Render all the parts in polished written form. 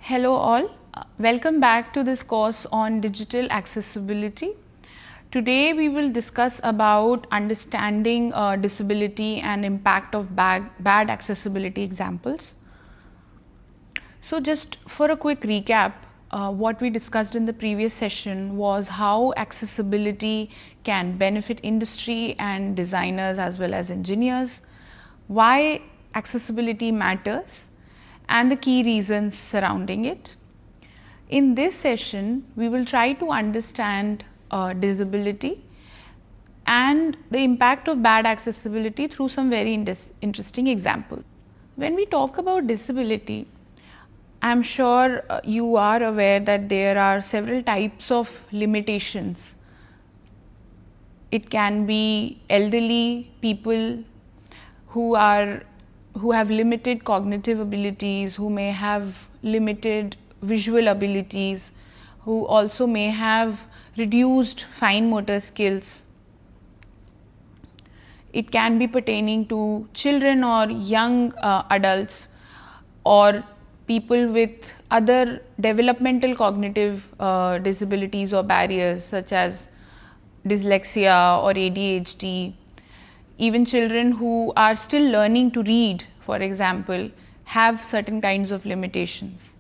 Hello all, welcome back to this course on digital accessibility. Today we will discuss about understanding disability and impact of bad accessibility examples. So just for a quick recap, what we discussed in the previous session was how accessibility can benefit industry and designers as well as engineers, why accessibility matters, and the key reasons surrounding it. In this session, we will try to understand disability and the impact of bad accessibility through some very interesting examples. When we talk about disability, I am sure you are aware that there are several types of limitations. It can be elderly people who have limited cognitive abilities, who may have limited visual abilities, who also may have reduced fine motor skills. It can be pertaining to children or young adults or people with other developmental cognitive disabilities or barriers such as dyslexia or ADHD. Even children who are still learning to read, for example, have certain kinds of limitations.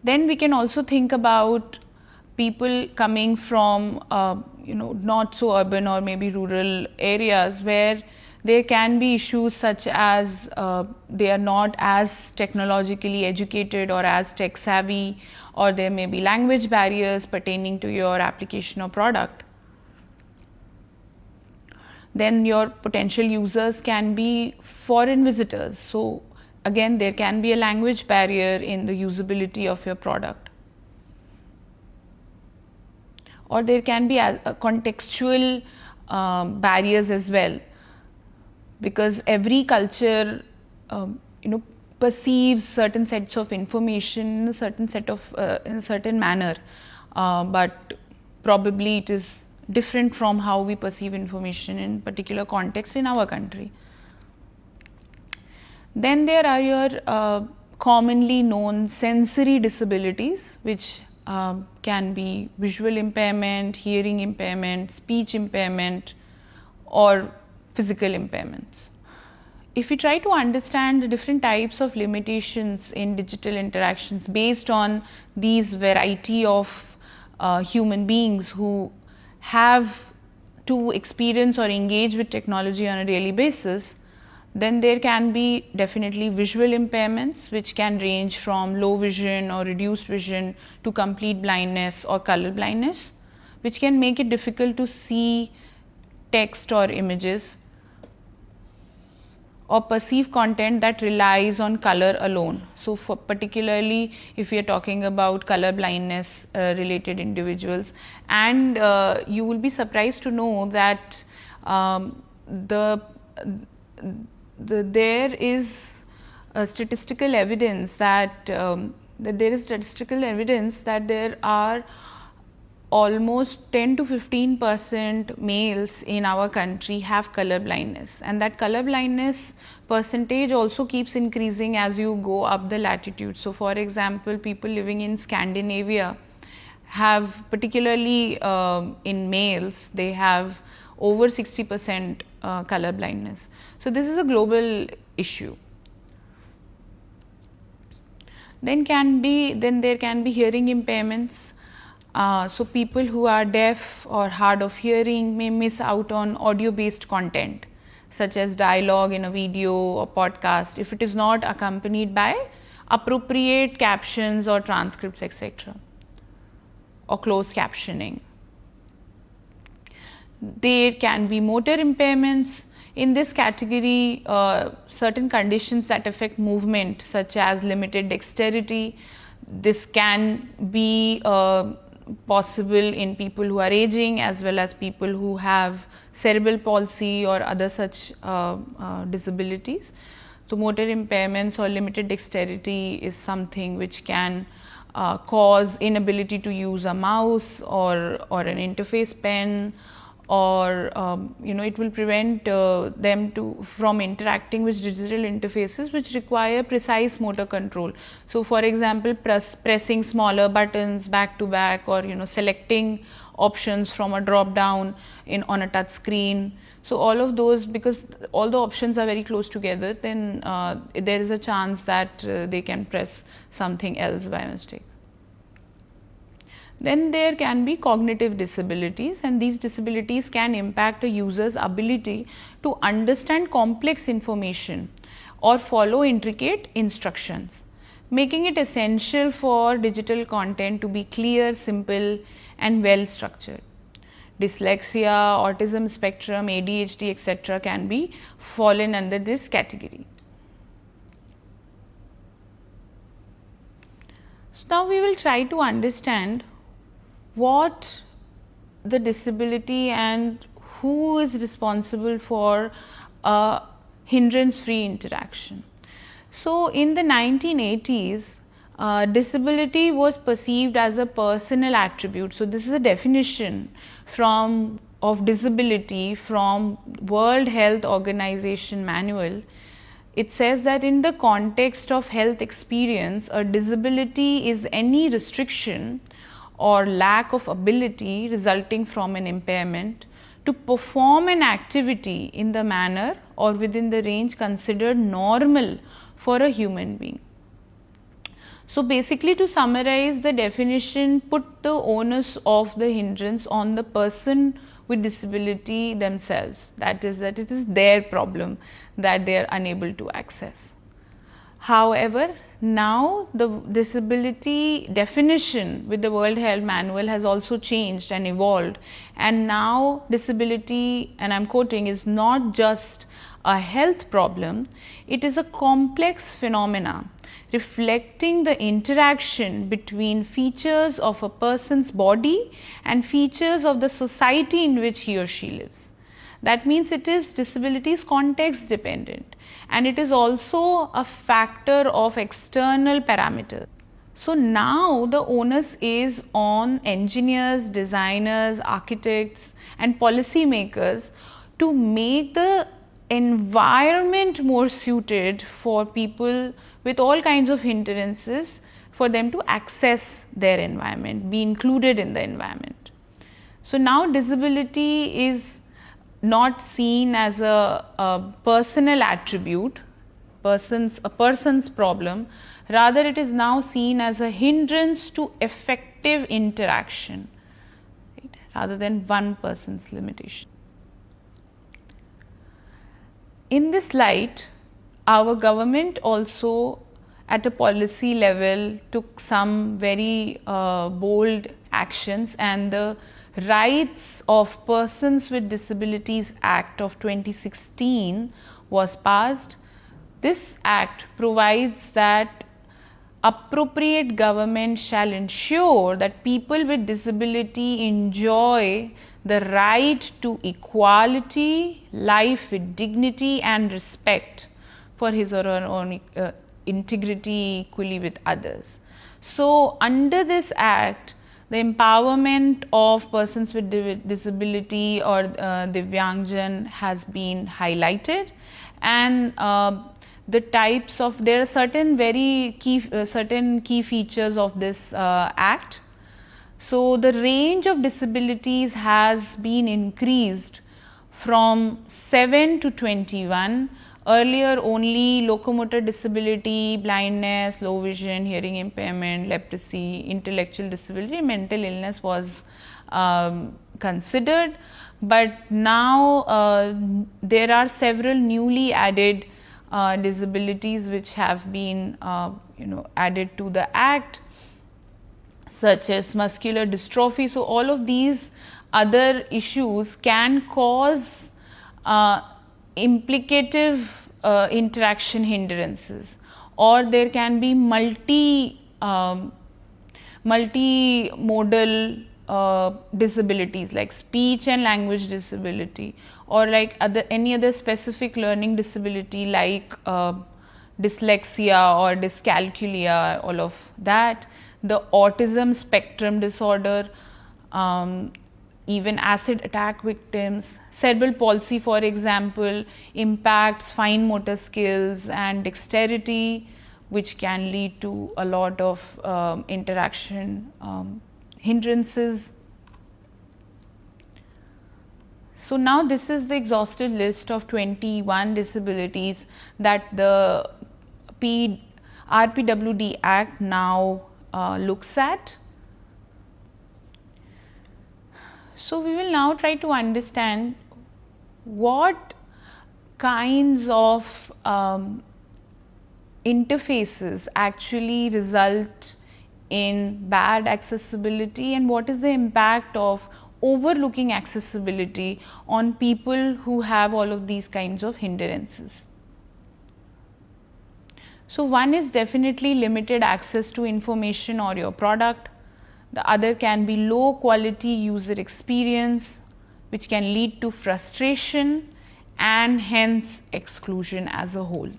Then we can also think about people coming from not so urban or maybe rural areas where there can be issues such as they are not as technologically educated or as tech savvy, or there may be language barriers pertaining to your application or product. Then your potential users can be foreign visitors. So again, there can be a language barrier in the usability of your product. Or there can be a contextual barriers as well, because every culture perceives certain sets of information in a certain manner, but probably it is different from how we perceive information in particular context in our country. Then there are your commonly known sensory disabilities, which can be visual impairment, hearing impairment, speech impairment, or physical impairments. If we try to understand the different types of limitations in digital interactions based on these variety of human beings who have to experience or engage with technology on a daily basis, then there can be definitely visual impairments, which can range from low vision or reduced vision to complete blindness or color blindness, which can make it difficult to see text or images or perceive content that relies on color alone. So for particularly if we are talking about color blindness related individuals, and you will be surprised to know that there is statistical evidence that there are almost 10 to 15% males in our country have color blindness, and that color blindness percentage also keeps increasing as you go up the latitude. So for example, people living in Scandinavia have, particularly in males, they have over 60% color blindness. So this is a global issue. Then there can be hearing impairments. So people who are deaf or hard of hearing may miss out on audio based content such as dialogue in a video or podcast if it is not accompanied by appropriate captions or transcripts, etc., or closed captioning. There can be motor impairments. In this category, certain conditions that affect movement such as limited dexterity, this can be possible in people who are aging as well as people who have cerebral palsy or other such disabilities. So motor impairments or limited dexterity is something which can cause inability to use a mouse or an interface pen, or it will prevent them from interacting with digital interfaces which require precise motor control. So for example, pressing smaller buttons back to back, or selecting options from a drop down on a touch screen. So all of those, because all the options are very close together, then there is a chance that they can press something else by mistake. Then there can be cognitive disabilities, and these disabilities can impact a user's ability to understand complex information or follow intricate instructions, making it essential for digital content to be clear, simple and well structured. Dyslexia, autism spectrum, ADHD, etc. can be fallen under this category. So now we will try to understand what the disability and who is responsible for a hindrance-free interaction. So in the 1980s, disability was perceived as a personal attribute. So this is a definition of disability from World Health Organization manual. It says that in the context of health experience, a disability is any restriction or lack of ability resulting from an impairment to perform an activity in the manner or within the range considered normal for a human being. So basically, to summarize, the definition put the onus of the hindrance on the person with disability themselves. That is, that it is their problem that they are unable to access. However, now the disability definition with the World Health Manual has also changed and evolved, and now disability, and I am quoting, is not just a health problem, it is a complex phenomena reflecting the interaction between features of a person's body and features of the society in which he or she lives. That means disability is context dependent, and it is also a factor of external parameters. So now the onus is on engineers, designers, architects and policymakers to make the environment more suited for people with all kinds of hindrances, for them to access their environment, be included in the environment. So now disability is not seen as a personal attribute, a person's problem, rather it is now seen as a hindrance to effective interaction, right, rather than one person's limitation. In this light, our government also at a policy level took some very bold actions, and the Rights of Persons with Disabilities Act of 2016 was passed. This act provides that appropriate government shall ensure that people with disability enjoy the right to equality, life with dignity and respect for his or her own integrity equally with others. So under this act, the empowerment of persons with disability or Divyangjan has been highlighted, and the types of, there are certain very key features of this act. So the range of disabilities has been increased from 7 to 21. Earlier only locomotor disability, blindness, low vision, hearing impairment, leprosy, intellectual disability, mental illness was considered, but now there are several newly added disabilities which have been added to the act, such as muscular dystrophy. So all of these other issues can cause implicative interaction hindrances, or there can be multimodal disabilities like speech and language disability, or like any other specific learning disability like dyslexia or dyscalculia, all of that, the autism spectrum disorder, even acid attack victims. Cerebral palsy, for example, impacts fine motor skills and dexterity, which can lead to a lot of interaction hindrances. So now this is the exhaustive list of 21 disabilities that the RPWD Act now looks at. So we will now try to understand what kinds of interfaces actually result in bad accessibility, and what is the impact of overlooking accessibility on people who have all of these kinds of hindrances. So one is definitely limited access to information or your product. The other can be low quality user experience, which can lead to frustration and hence exclusion as a whole.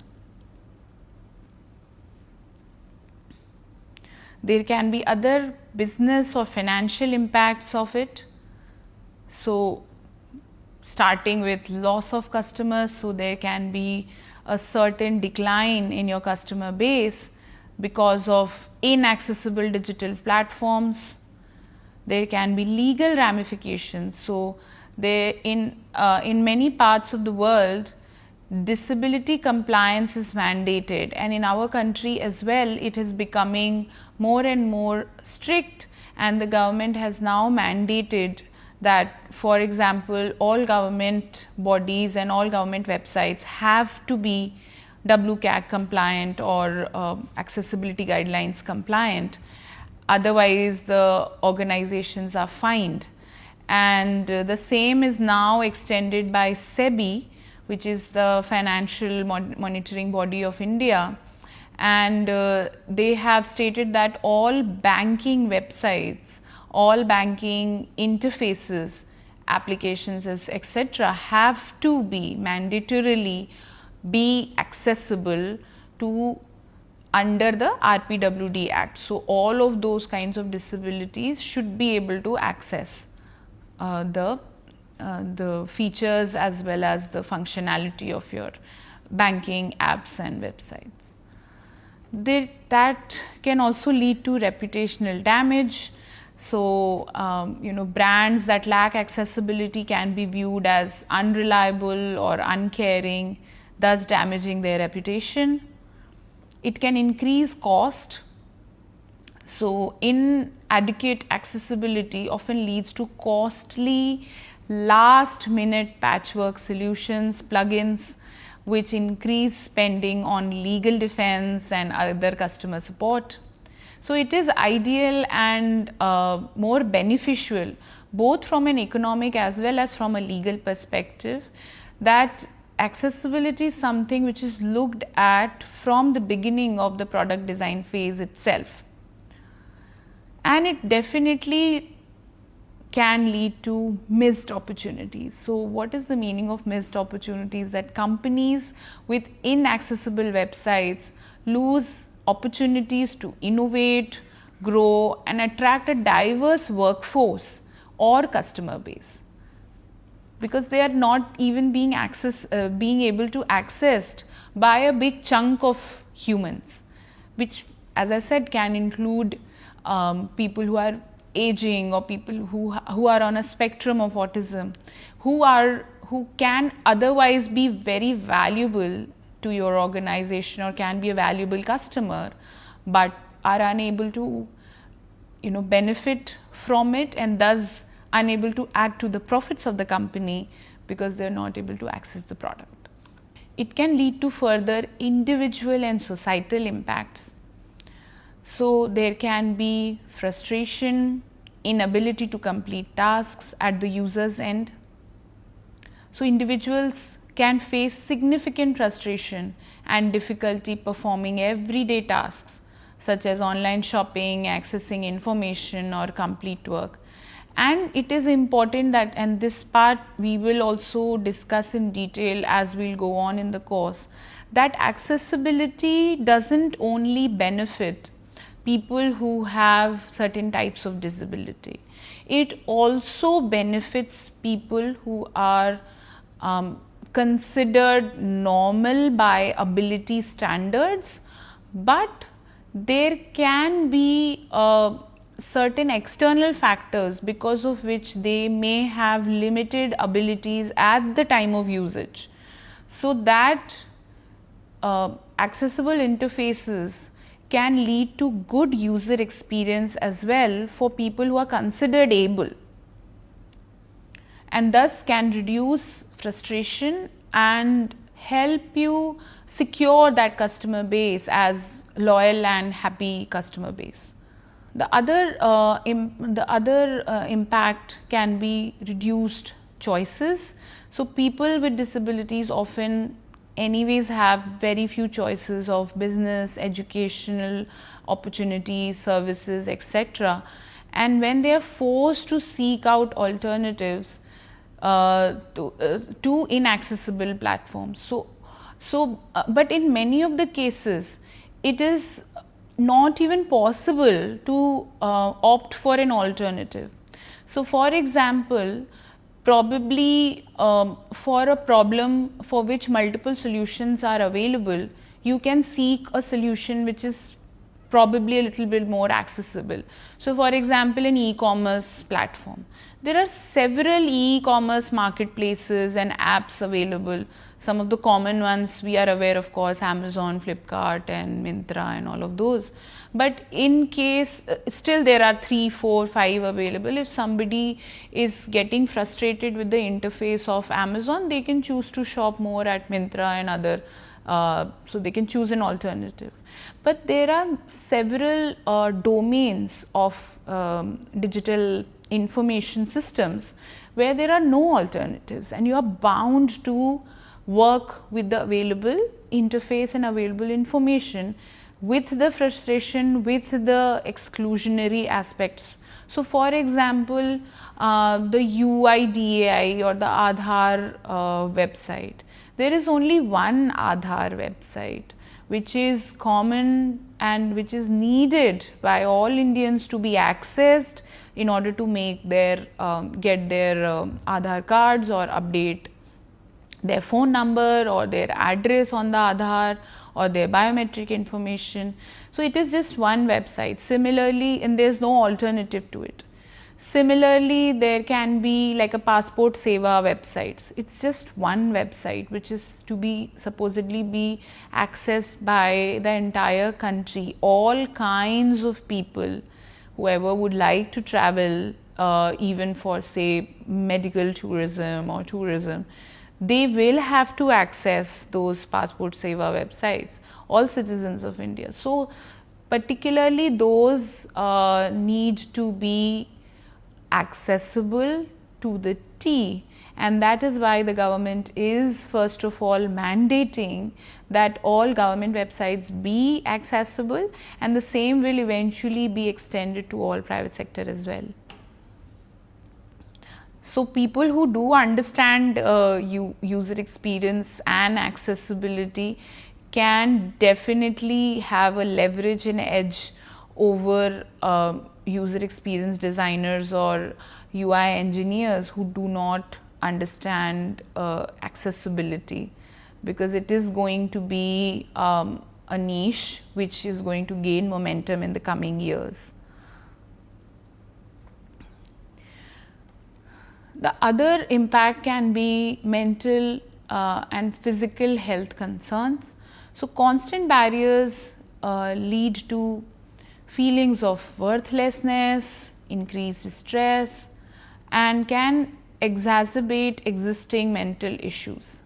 There can be other business or financial impacts of it. So starting with loss of customers, so there can be a certain decline in your customer base because of inaccessible digital platforms. There can be legal ramifications. So there in many parts of the world, disability compliance is mandated, and in our country as well, it is becoming more and more strict, and the government has now mandated that, for example, all government bodies and all government websites have to be WCAG compliant or accessibility guidelines compliant. Otherwise, the organizations are fined. And the same is now extended by SEBI, which is the financial monitoring body of India. And they have stated that all banking websites, all banking interfaces, applications, etc., have to be mandatorily be accessible to under the RPWD Act. So all of those kinds of disabilities should be able to access the features as well as the functionality of your banking apps and websites. That can also lead to reputational damage. So, brands that lack accessibility can be viewed as unreliable or uncaring, thus damaging their reputation. It can increase cost. So, inadequate accessibility often leads to costly last-minute patchwork solutions, plugins, which increase spending on legal defense and other customer support. So it is ideal and more beneficial, both from an economic as well as from a legal perspective, that accessibility is something which is looked at from the beginning of the product design phase itself. And it definitely can lead to missed opportunities. So what is the meaning of missed opportunities? That companies with inaccessible websites lose opportunities to innovate, grow, and attract a diverse workforce or customer base, because they are not even being able to accessed by a big chunk of humans, which, as I said, can include people who are aging or people who are on a spectrum of autism, who can otherwise be very valuable to your organization or can be a valuable customer, but are unable to benefit from it, and thus unable to add to the profits of the company because they are not able to access the product. It can lead to further individual and societal impacts. So there can be frustration, inability to complete tasks at the user's end. So individuals can face significant frustration and difficulty performing everyday tasks such as online shopping, accessing information, or complete work. And it is important that, and this part we will also discuss in detail as we'll go on in the course, that accessibility doesn't only benefit people who have certain types of disability. It also benefits people who are considered normal by ability standards, but there can be certain external factors because of which they may have limited abilities at the time of usage. So that accessible interfaces can lead to good user experience as well for people who are considered able, and thus can reduce frustration and help you secure that customer base as loyal and happy customer base. The other impact can be reduced choices. So people with disabilities often anyways have very few choices of business, educational opportunities, services, etc. And when they are forced to seek out alternatives to inaccessible platforms. But in many of the cases, it is not even possible to opt for an alternative. So, for example, probably for a problem for which multiple solutions are available, you can seek a solution which is probably a little bit more accessible. So, for example, an e-commerce platform. There are several e-commerce marketplaces and apps available. Some of the common ones we are aware, of course, Amazon, Flipkart and Myntra and all of those. But in case still there are 3, 4, 5 available. If somebody is getting frustrated with the interface of Amazon, they can choose to shop more at Myntra and other, so they can choose an alternative. But there are several domains of digital information systems where there are no alternatives, and you are bound to work with the available interface and available information, with the frustration, with the exclusionary aspects. So, for example, the UIDAI or the Aadhaar website, there is only one Aadhaar website which is common and which is needed by all Indians to be accessed in order to make their get their Aadhaar cards or update their phone number or their address on the Aadhaar or their biometric information. So, it is just one website. Similarly, and there is no alternative to it. Similarly, there can be like a passport seva website. It's just one website which is to be supposedly be accessed by the entire country. All kinds of people, whoever would like to travel, even for say medical tourism or tourism, they will have to access those passport seva websites, all citizens of India. So, particularly those need to be accessible to the T, and that is why the government is first of all mandating that all government websites be accessible, and the same will eventually be extended to all private sector as well. So, people who do understand user experience and accessibility can definitely have a leverage and edge over user experience designers or UI engineers who do not understand accessibility, because it is going to be a niche which is going to gain momentum in the coming years. The other impact can be mental and physical health concerns. So, constant barriers lead to feelings of worthlessness, increased stress, and can exacerbate existing mental issues.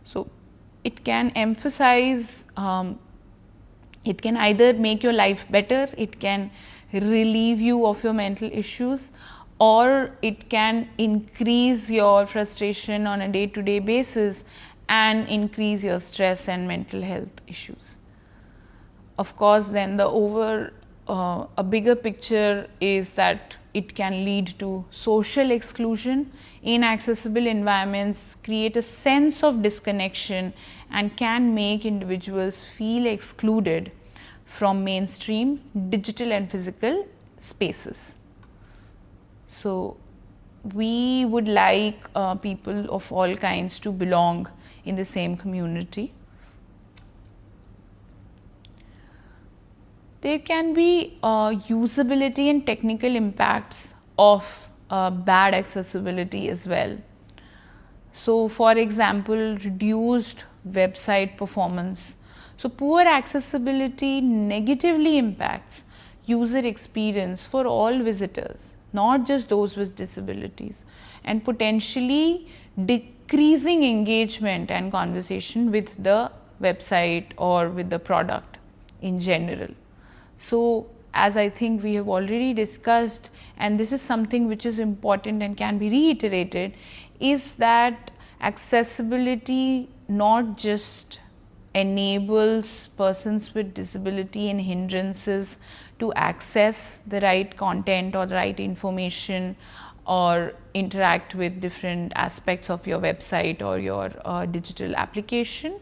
So, it can emphasize, it can either make your life better, it can relieve you of your mental issues, or it can increase your frustration on a day-to-day basis and increase your stress and mental health issues. Of course, then the a bigger picture is that it can lead to social exclusion. Inaccessible environments create a sense of disconnection and can make individuals feel excluded from mainstream digital and physical spaces. So we would like people of all kinds to belong in the same community. There can be usability and technical impacts of bad accessibility as well. So, for example, reduced website performance. So, poor accessibility negatively impacts user experience for all visitors, not just those with disabilities, and potentially decreasing engagement and conversation with the website or with the product in general. So, as I think we have already discussed, and this is something which is important and can be reiterated, is that accessibility not just enables persons with disability and hindrances to access the right content or the right information or interact with different aspects of your website or your digital application,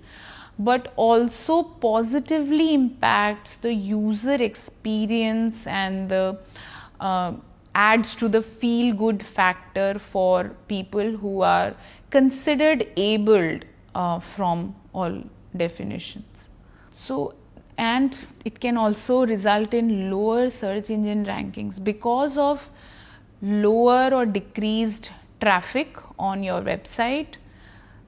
but also positively impacts the user experience and the adds to the feel good factor for people who are considered abled from all definitions. So, and it can also result in lower search engine rankings because of lower or decreased traffic on your website.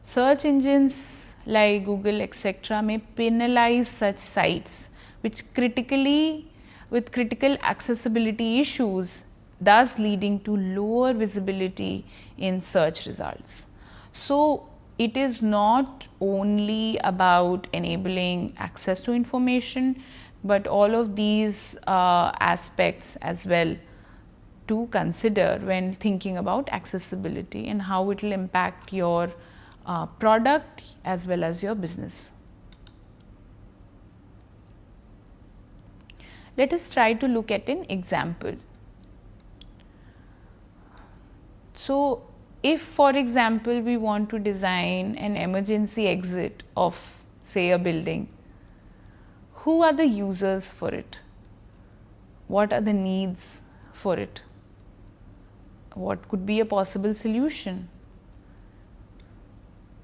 Search engines like Google etc. may penalize such sites with critical accessibility issues, thus leading to lower visibility in search results. So, it is not only about enabling access to information, but all of these aspects as well to consider when thinking about accessibility and how it will impact your product as well as your business. Let us try to look at an example. So, if for example, we want to design an emergency exit of say a building, who are the users for it? What are the needs for it? What could be a possible solution?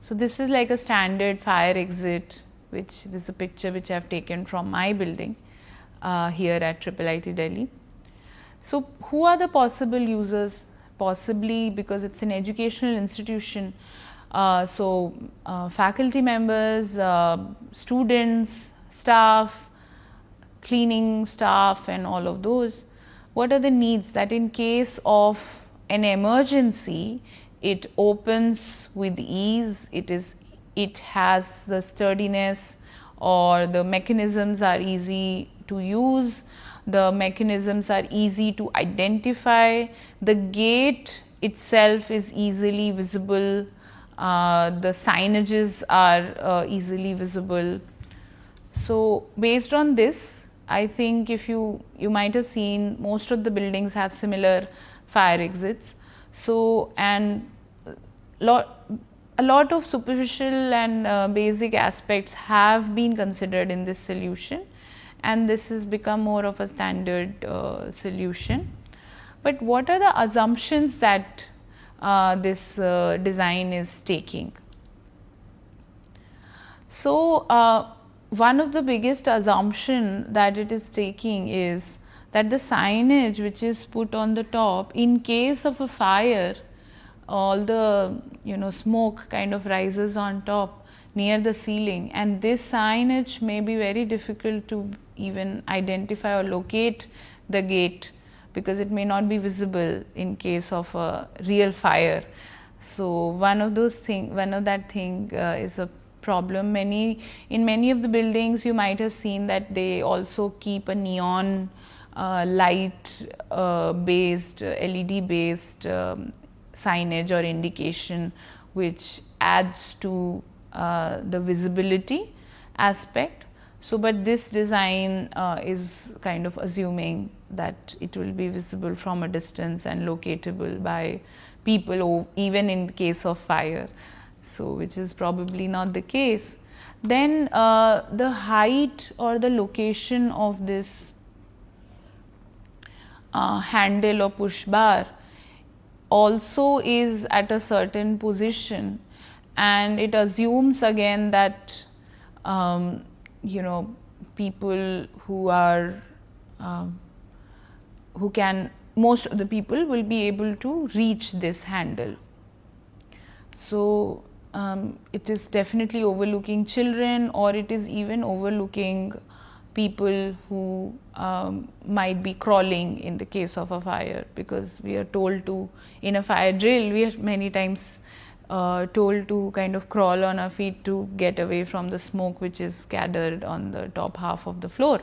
So, this is like a standard fire exit, which this is a picture which I have taken from my building here at IIIT Delhi. So, who are the possible users? Possibly because it's an educational institution, faculty members, students, staff, cleaning staff and all of those. What are the needs that in case of an emergency, it opens with ease, it has the sturdiness, or the mechanisms are easy to use, the mechanisms are easy to identify, the gate itself is easily visible, the signages are easily visible. So, based on this, I think if you might have seen most of the buildings have similar fire exits. So, and a lot of superficial and basic aspects have been considered in this solution, and this has become more of a standard solution. But what are the assumptions that this design is taking? So, one of the biggest assumption that it is taking is that the signage which is put on the top, in case of a fire, all the smoke kind of rises on top near the ceiling, and this signage may be very difficult to even identify or locate the gate because it may not be visible in case of a real fire. So, one of that thing is a problem. In many of the buildings you might have seen that they also keep a neon light based LED based signage or indication, which adds to the visibility aspect. So, but this design is kind of assuming that it will be visible from a distance and locatable by people even in case of fire. So, which is probably not the case. then the height or the location of this handle or push bar also is at a certain position, and it assumes again that people who are most of the people will be able to reach this handle. So it is definitely overlooking children, or it is even overlooking people who might be crawling in the case of a fire, because we are told to, in a fire drill, we are many times told to kind of crawl on our feet to get away from the smoke which is gathered on the top half of the floor.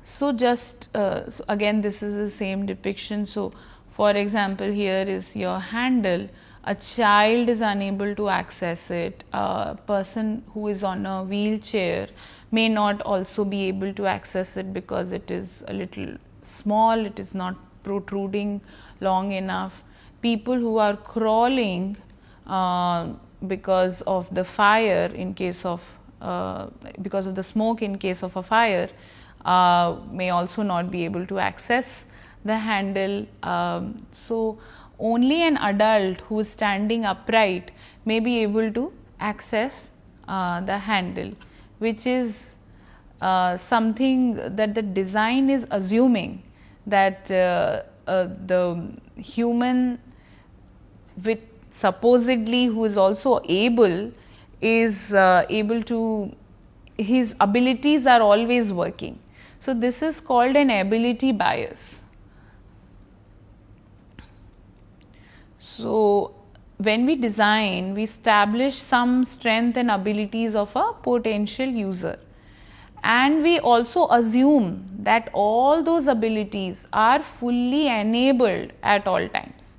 So just so again, this is the same depiction. So for example, here is your handle. A child is unable to access it. A person who is on a wheelchair may not also be able to access it because it is a little small, it is not protruding long enough. People who are crawling because of the fire, in case of because of the smoke in case of a fire, may also not be able to access the handle. So only an adult who is standing upright may be able to access the handle, which is something that the design is assuming that the human with supposedly who is also able is able to, his abilities are always working. So this is called an ability bias. So when we design, we establish some strength and abilities of a potential user, and we also assume that all those abilities are fully enabled at all times,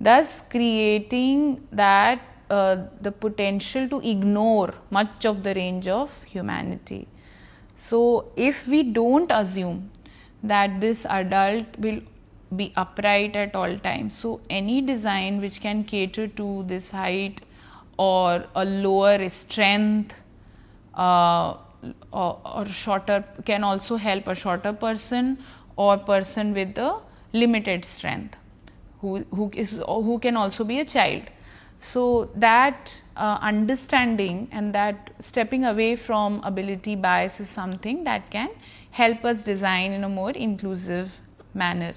thus creating that the potential to ignore much of the range of humanity. So if we don't assume that this adult will be upright at all times, so any design which can cater to this height or a lower strength or shorter, can also help a shorter person or person with a limited strength, who can also be a child. So that understanding and that stepping away from ability bias is something that can help us design in a more inclusive manner.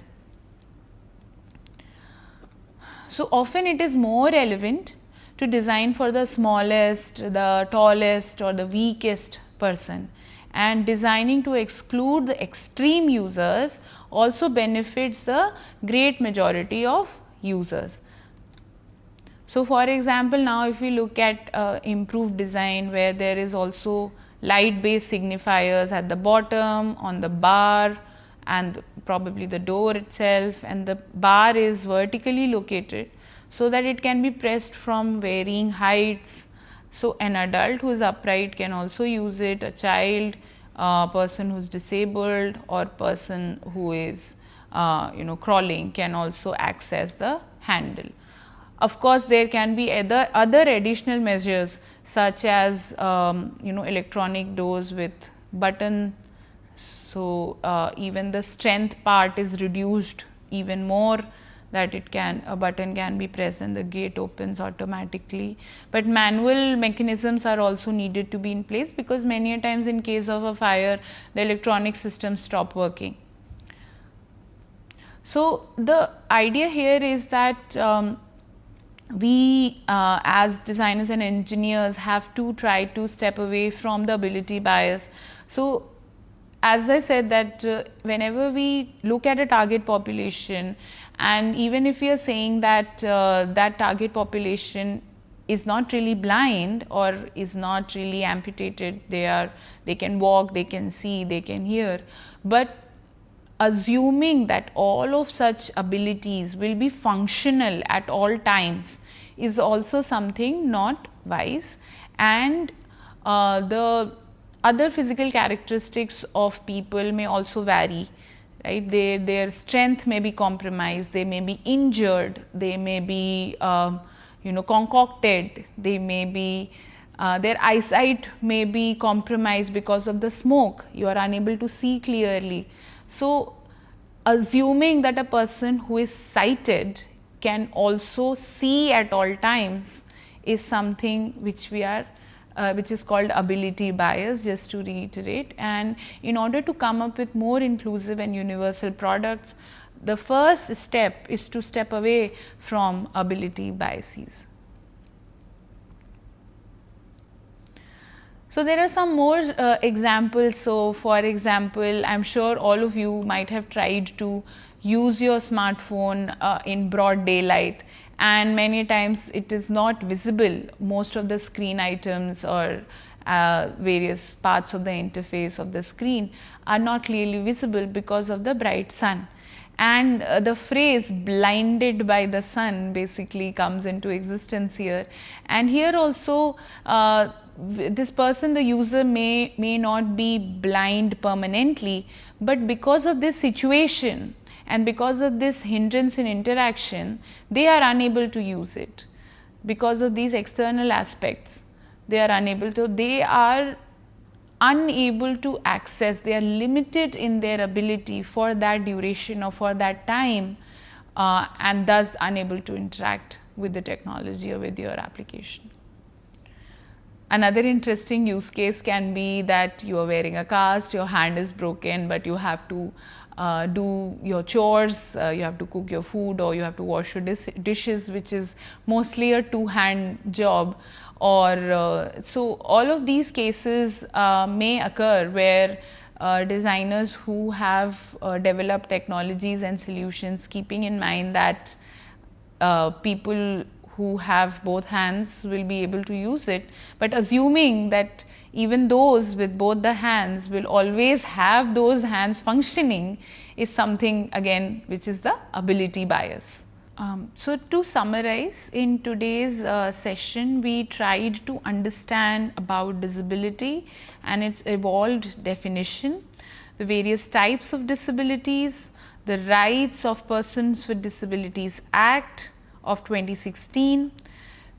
So often it is more relevant to design for the smallest, the tallest or the weakest person, and designing to exclude the extreme users also benefits the great majority of users. So for example, now if we look at improved design where there is also light based signifiers at the bottom, on the bar and probably the door itself, and the bar is vertically located so that it can be pressed from varying heights. So an adult who is upright can also use it, a child, person who is disabled, or person who is crawling can also access the handle. Of course, there can be other additional measures such as electronic doors with button. So even the strength part is reduced even more, that a button can be pressed and the gate opens automatically. But manual mechanisms are also needed to be in place, because many a times in case of a fire, the electronic systems stop working. So the idea here is that we as designers and engineers have to try to step away from the ability bias. So as I said that whenever we look at a target population, and even if we are saying that that target population is not really blind or is not really amputated, they can walk, they can see, they can hear, but assuming that all of such abilities will be functional at all times is also something not wise. And the other physical characteristics of people may also vary, right? Their strength may be compromised, they may be injured, they may be concocted. They may be their eyesight may be compromised because of the smoke. You are unable to see clearly. So assuming that a person who is sighted can also see at all times is something which we are which is called ability bias, just to reiterate. And in order to come up with more inclusive and universal products, the first step is to step away from ability biases. So there are some more examples. So for example, I'm sure all of you might have tried to use your smartphone in broad daylight, and many times it is not visible. Most of the screen items or various parts of the interface of the screen are not clearly visible because of the bright sun. And the phrase blinded by the sun basically comes into existence here. And here also this person, the user, may not be blind permanently, but because of this situation and because of this hindrance in interaction, they are unable to use it. Because of these external aspects, they are unable to access, they are limited in their ability for that duration or for that time, and thus unable to interact with the technology or with your application. Another interesting use case can be that you are wearing a cast, your hand is broken, but you have to do your chores, you have to cook your food, or you have to wash your dishes, which is mostly a two-hand job. Or so all of these cases may occur where designers who have developed technologies and solutions, keeping in mind that people who have both hands will be able to use it, but assuming that even those with both the hands will always have those hands functioning is something again which is the ability bias. So to summarize, in today's session we tried to understand about disability and its evolved definition, the various types of disabilities, the Rights of Persons with Disabilities Act of 2016.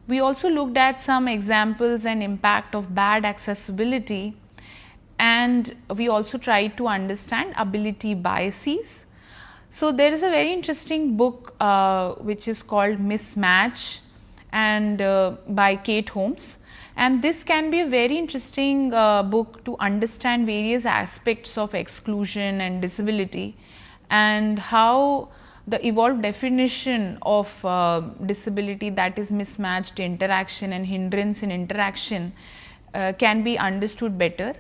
We also looked at some examples and impact of bad accessibility, and we also tried to understand ability biases. So there is a very interesting book which is called Mismatch and by Kate Holmes, and this can be a very interesting book to understand various aspects of exclusion and disability and how the evolved definition of disability, that is mismatched interaction and hindrance in interaction, can be understood better.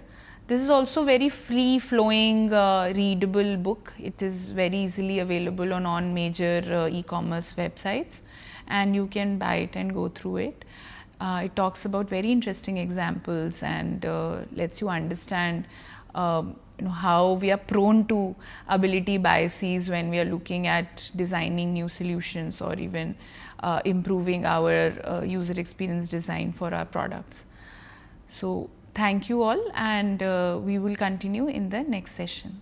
This is also very free flowing readable book. It is very easily available on major e-commerce websites, and you can buy it and go through it. It talks about very interesting examples and lets you understand how we are prone to ability biases when we are looking at designing new solutions or even improving our user experience design for our products. So thank you all, and we will continue in the next session.